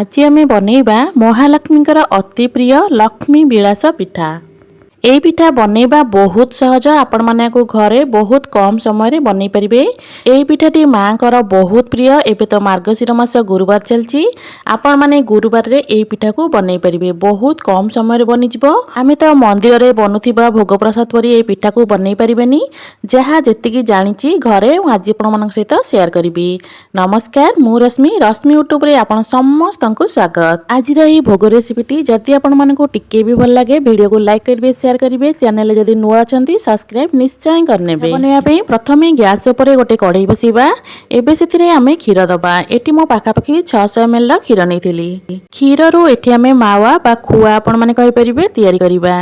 आज आमे बनेइबा महालक्ष्मीकर अति प्रिय लक्ष्मी बिलास पिठा। एई पिठा बनैबा बहुत सहज। आपण माने को घरे बहुत कम समय रे बनै परिबे। एई पिठाटी मां कर बहुत प्रिय। एबे तो मार्गशीर मास गुरुवार चलची। आपण माने गुरुवार रे एई पिठा को बनै परिबे। बहुत कम समय रे बनि जिवो। आमे तो मंदिर रे बनुथिबा भोग प्रसाद परी एई पिठा को बनै परिबेनी। जहा जेतिकी जानिची घरे आज आपण मानक सहित शेयर करिबी। नमस्कार, मु रश्मि यूट्यूब रे आपण समस्तंकु स्वागत। आज रही भोग रेसिपीटी जदि आपण मानकु टिके भी भल लागे वीडियो को लाइक करिवे, शेयर करिवे। चैनल जदि नुआ अछंती सब्सक्राइब निश्चय करनेबे। बनैया पे प्रथमे गैस ऊपर गोटे कढ़ई बसीबा। एबे सेथिरे आमे खीर दबा। एटी मो पाखा पाखी 600 ml खीर नेथिली। खीर रो एठी आमे मावा बा खुआ आपण माने कहि परिबे तयारी करिबा।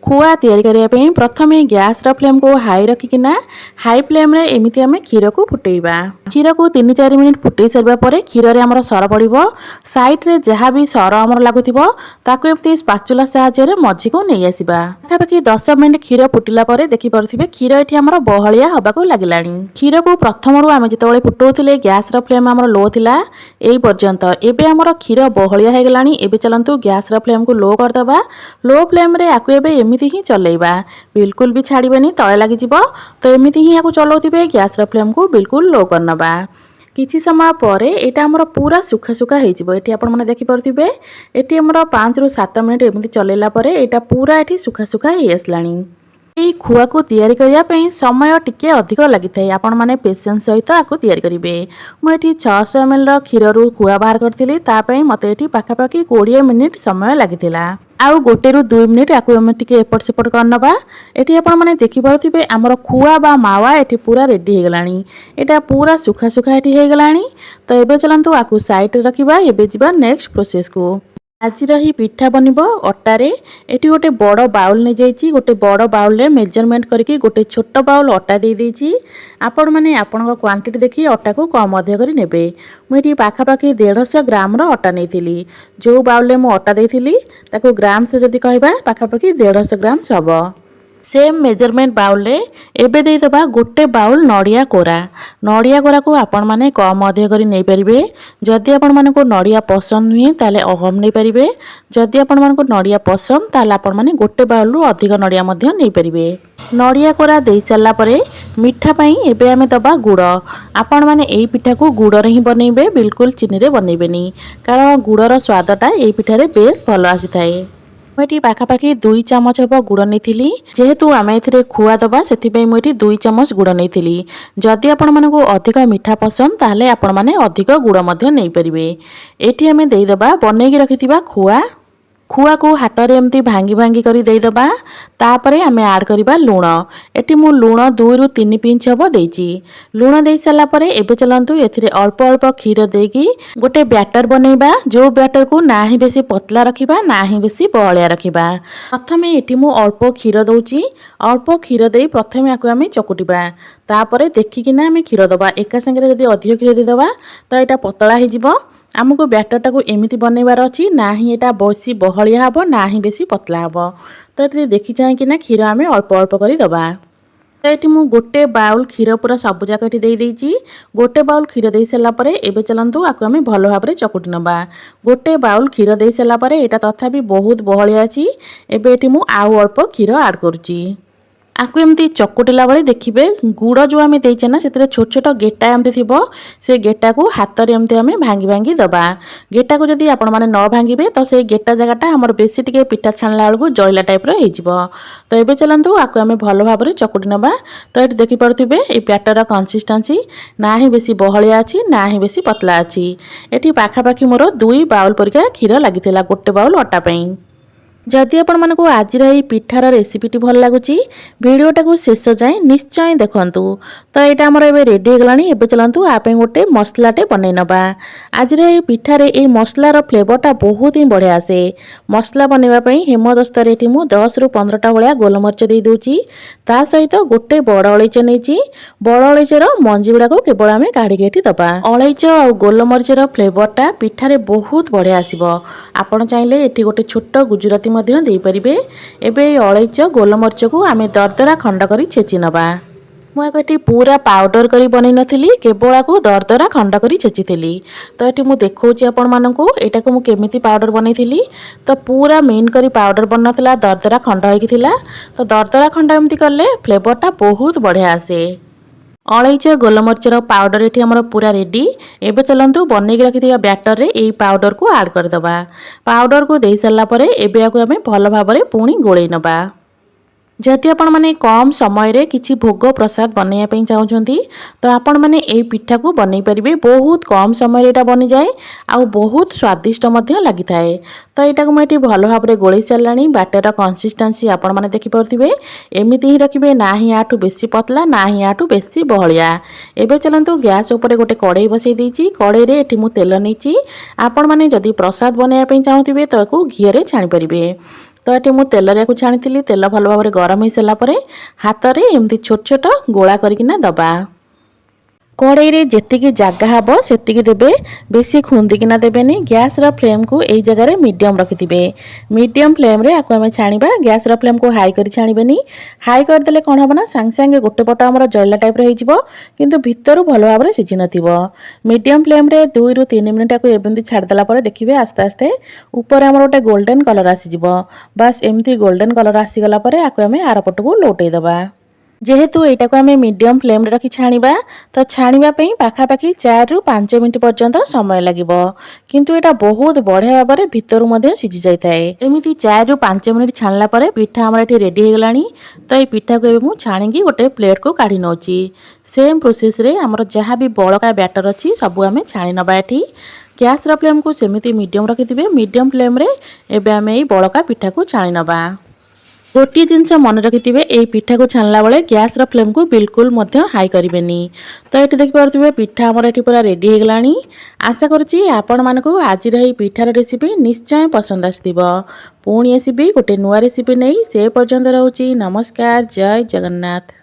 खुआ तयारी करिया पे प्रथमे गैस रा फ्लेम को हाई रखिकिना हाई फ्लेम रे एमिति आमे खीर को फुटेइबा। खीर को 3-4 मिनिट फुटेइ सरबा परे खीर रे हमर सर पड़िबो। साइड रे जहा भी सर हमर लागुथिबो ताकू एमिति स्पाचुला सहायता रे मझी को नै आसीबा। पाखा 10 मिनिट खीर फुटिला परे देखि परथिबे खीर एठी हमर बहलिया हबा को लागिलानी। खीर को प्रथम रु आमे जेतबेले फुटौथिले गैस रा फ्लेम हमर लो थिला एई पर्यंत। एबे हमर खीर बहलिया हे गेलानी। एबे चलंतु गैस रा फ्लेम को लो कर दबा। लो फ्लेम रे आकु एबे एमिति ही चलेइबा। बिल्कुल भी छाड़ीबेनी, तळे लागि जिवो। तो एमिति ही आकु चलौथिबे। गैस रा फ्लेम को बिल्कुल लो करनबा। किछि समय परे एटा हमर पूरा सुखा सुखा हे जिवो। एठी आपण माने देखि परथिबे एठी हमर 5 रु 7 मिनिट एमिति चलेला परे एटा पूरा एठी सुखा सुखा हे आसलानी। एई खुआ को तयारी करिया पई समय टिके अधिक लागिथाय। आपण माने पेशेंस सहित आकु तयारी करिवे। मु एठी 600 ml रो खीर रु खुआ बाहर करथिली। ता पई मते एठी पाखा पाखी 20 मिनिट समय लागिथिला। आउ 1 रु 2 मिनिट आकु हम टिके एपट सेपट करनबा। एठी आपण माने देखि परथिबे हमर खुआ बा मावा एठी पूरा रेडी हे गलानी। एटा पूरा सुखा सुखा एठी हे गलानी। तो एबे चलंतु आकु साइड रे रखिबा। एबे जिबा नेक्स्ट प्रोसेस को। आज रही पिठा बनिबो अटारे। एठी गोटे बड़ बाउल ने जाईची। गोटे बड़ बाउल रे मेजरमेंट करके गोटे छोट बाउल अटा दे देईची। आपण माने आपनका क्वांटिटी देखि अटा को कम अधिक करी नेबे। मु एठी पाखा पाखी 150 ग्राम रो अटा नेथिली। जो बाउल रे मु अटा देथिली ताको ग्राम से जदी कहबा पाखा पाखी 150 ग्राम हबो। सेम मेजरमेंट बाउल रे एबे दे दबा गोटे बाउल नड़िया कोरा। नड़िया कोरा को आपण माने कम अधिक करी नै परिबे। जदि आपण माने को नड़िया पसंद नुहे ताले अहम नै परिबे। जदि आपण माने को नड़िया पसंद ताले आपण माने गोटे बाउल रु अधिक नड़िया मध्य नै परिबे। नड़िया कोरा देई सल्ला परे मिठा पई एबे आमे दबा गुड़। आपण माने एई पिठा को गुड़ रे ही बनेइबे, बिल्कुल चीनी रे बनेइबेनी। कारण गुड़र स्वादटा एई पिठा रे बेस भलो आसीथाय। मुझे पाखापाखि 2 चामच हम गुड़ नहीं। जेहेतु आम ए खुआ दबा से मुझे 2 चामच गुड़ नहीं। जदि आपण मानक अधिक मीठा पसंद ताले आपण माने अधिक गुड़ नहीं पारे। ये आम देदबा बनईकी रखि खुआ। खुआ को हाथ रे एमती भांगी भांगी करी देदबा। तापरे आमे ऐड करिबा लूण। एटी मु लूण 2 रु 3 पिंच हबो देइची। लूण देई सला परे एबे चलंतु एथिरे अल्प अल्प खीर देकी गोटे बैटर बनेइबा। जो बैटर को ना ही बेसी पतला रखिबा ना ही बेसी बहलिया रखिबा। प्रथमे एटी मु अल्प खीर दउची। अल्प खीर देई प्रथमे आकु आमे चकुटिबा। तापरे देखिकिना आमे खीर दबा। एका संगे जदी अधिक खीर दे दबा तो एटा पतला ही जिवो। आमको बैटरटा को एमिति बनैबार अछि। ना ही एटा बेसी बहलिया हबो ना ही बेसी पतला हबो। तो ये देखि चाहि कि ना खीर आमे अल्प अल्प करी दबा। तो ये मु गोटे बाउल खीर पूरा सब जाक दे देइची। गोटे बाउल खीर दे सला परे एबे चलंतु आकु आमे भलो भाबरे चकुटी नबा। गोटे बाउल खीर दे सला परे एटा तथापि बहुत बहलिया अछि। एबे एटी मु आउ अल्प खीर ऐड करूची। आकु एमती चकुटिला बेले देखिबे गुड़ जो आमे देइचे ना सेतरे छोट छोट गेटा एमती थिबो। से गेटा को हाथ रे एमती आमे भांगी भांगी दबा। गेटा को जदी आपण माने न भांगीबे तो से गेटा जगाटा हमर बेसी टिके पिठा छानला बेलको जळिला टाइप रो हेजिबो। तो एबे चलंतु आकु आमे भलो भाबरे चकुटी नबा। तो एटी देखि परथिबे ए बैटर रा कंसिस्टेंसी ना ही बेसी बहलिया अछि ना ही बेसी पतला अछि। एटी पाखा पाखी मोर 2 बाउल परिका खीर लागिथिला गोटे बाउल अटा पई। जदि आपण मानकु आज रही पिठार रेसिपीटी भल लगुची वीडियोटा को शेष जाए निश्चय देखंतु। तो यहाँ आमर एबे रेडी हो गलानी। एबे चलंतु आपे गोटे मसलाटे बनै नबा। आज रही पिठारे ए मसलार फ्लेवरटा बहुत ही बढ़िया आसे। मसला बनैबा पई हेमदस्तारे एठी मु 10 रु 15टा भलिया गोलमरिच देई दोची। ता सहित गोटे बड़ अलैच नेची। बड़ अलैचर मंजी गुडा को केवल आमे काढी के एठी दबा। अलैच आ गोलमरिचर फ्लेवरटा पिठारे बहुत बढ़िया आसीबो। आपण चाहिले एठी गोटे छोट गुजराती मध्य दे परिबे। एबे अलैच गोलमरिच को आमे दरदरा खंड करी छेची नबा। मुझे पूरा पाउडर करी बन नथी केवल को दरदरा खंड करी छेची। तो ये मुझे देखा आपण मानक यहाँ को मुझे पाउडर बनई तो पूरा मेन करी पाउडर बन नाला दरदरा खंड होता। तो दरदरा खंड एमती कले फ्लेवरटा बहुत बढ़िया आसे। अलैच गोलमरिचर पाउडर ये आमर पूरा रेडी। एबे चलतु बनई रखि बैटर रे यही पाउडर को ऐड करदे। पाउडर को दे सारापर एबे आम भल भाव पुणी गोलई नबा। जदि आपण माने कम समय रे किछि भोग प्रसाद बनैया पे चाहउछंती तो आपण माने ए पिठा को बनई परिबे। बहुत कम समय रे एटा बनि जाए आ बहुत स्वादिष्ट मध्य लागि थाए। तो एटा को मैं भल भाव रे गोळई सारलानी। बैटर कंसिस्टेंसी आपण माने देखि परथिबे एमिति ही रखिबे, ना ही आठू बेसी पतला ना ही आठू बेसी बहलिया। एबे चलंतु गैस ऊपर गोटे कड़ाई बसई देछि। कड़ाई रे एठी मु तेल नेछि। आपण माने जदि प्रसाद बनैया पे चाहउथिबे तो एको घी रे छाणी परिबे। तो ये मुझे तेल को छाणी तेल भल भाव गरम हो सारापर हाथ में एमती छोट छोट गोला करकिना दबा। कड़ाई रे जेतिकी जगह हम सेतिकी देबे, बेसी खुंदिकिना देबेनी। गैस रा फ्लेम को एई जगह रे मीडियम रखिथिबे। मीडियम फ्लेम रे आको आमे छाणीबा। गैस रा फ्लेम को हाई करी छाणीबेनी। हाई कर देले कोन हबना सांग सांगे गोटे पट हमर जळला टाइप रे हिजिबो किंतु भितरु भल भाव रे सिझि नथिबो। मीडियम फ्लेम रे 2 रु 3 मिनिट को एबेंती छाड़ देला परे देखिबे आस्ते आस्ते ऊपर हमर गोटे गोल्डन कलर आसी जिवो। बस एमती गोल्डन कलर आसी गला परे आको आमे आर पट को लोटै दबा। जेहेतु एटा को आमे मीडियम फ्लेम रे रखी छाणीबा तो छाणीबा पई पाखापाखि 4 रु 5 मिनिट पर्यंत समय लागिबो। किंतु एटा बहुत बढ़िया भाव रे भितरु मध्ये सिझि जाय थाए। एमिति 4 रु 5 मिनिट छाणला परे पिठा हमर एठी रेडी हो गलानी। तो ए पिठा को एबे मु छाणीकी गोटे प्लेट को काढी नौची। सेम प्रोसेस रे हमर जहा भी बळका बैटर अछि सब आमे छाणी नबा। एठी गैस रा फ्लेम को सेमिति मीडियम रखिथिबे। मीडियम फ्लेम रे एबे आमे ए बळका पिठा को छाणी नबा। गोटे जिनस मन रखिथिबे ए पिठा को छाणला बेले गैस रा फ्लेम को बिल्कुल मध्य हाई करिवेनी। तो ये देखि पारथिबे पिठा हमर एठी पूरा रेडी हो गलानी। आशा करूची आपण मानको आज रही पिठार रेसिपी निश्चय पसंद आस्थिबो। पुणी आसीबी गोटे नुआ रेसिपी नै। से पर्यंत रहउची नमस्कार, जय जगन्नाथ।